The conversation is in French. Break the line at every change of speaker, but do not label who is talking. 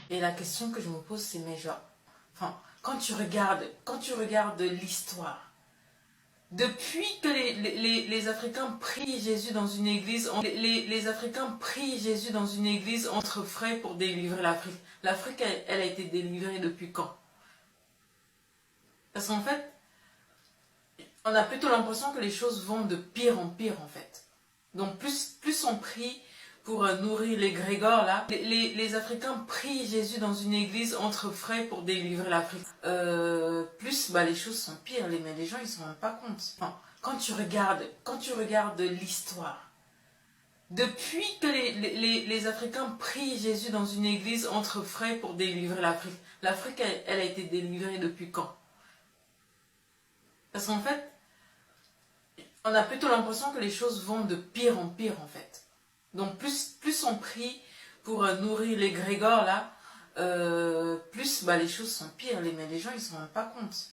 Et la question que je me pose, c'est mais genre, enfin, quand tu regardes l'histoire, depuis que les Africains prient Jésus dans une église, les Africains prient Jésus dans une église entre frères pour délivrer l'Afrique. L'Afrique, elle a été délivrée depuis quand? Parce qu'en fait, on a plutôt l'impression que les choses vont de pire en pire en fait. Donc plus on prie pour nourrir les grégores là, les Africains prient Jésus dans une église entre frères pour délivrer l'Afrique. Plus les choses sont pires, mais les gens ils se rendent pas compte. Enfin, quand tu regardes l'histoire, depuis que les Africains prient Jésus dans une église entre frères pour délivrer l'Afrique, l'Afrique elle a été délivrée depuis quand? Parce qu'en fait, on a plutôt l'impression que les choses vont de pire en pire en fait. Donc plus on prie pour nourrir les grégores là, plus les choses sont pires, mais les gens ils se rendent pas compte.